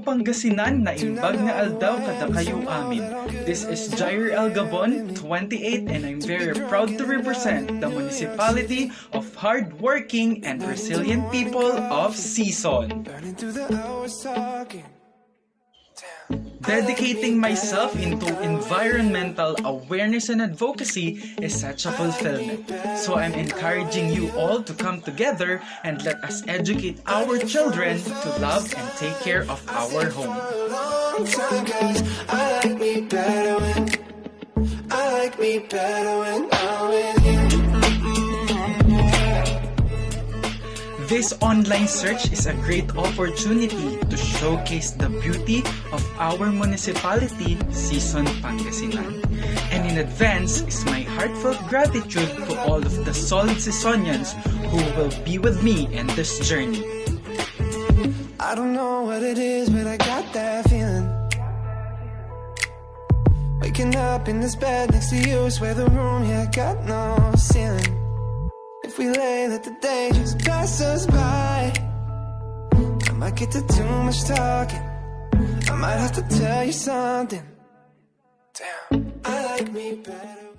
Pangasinan na imbag na aldaw kada kayo amin. This is Jair El Gabon, 28, and I'm very proud to represent the municipality of hardworking and resilient people of Sison. Dedicating myself into environmental awareness and advocacy is such a fulfillment. So I'm encouraging you all to come together and let us educate our children to love and take care of our home. I like me better when I'm with you. This online search is a great opportunity to showcase the beauty of our municipality, Sison, Pangasinan. And in advance is my heartfelt gratitude to all of the solid Sisonians who will be with me in this journey. I don't know what it is, but I got that feeling. Waking up in this bed next to you, swear the room, yeah, got no ceiling. If we lay, let the day just pass us by. I might get to too much talking. I might have to tell you something. Damn, I like me better.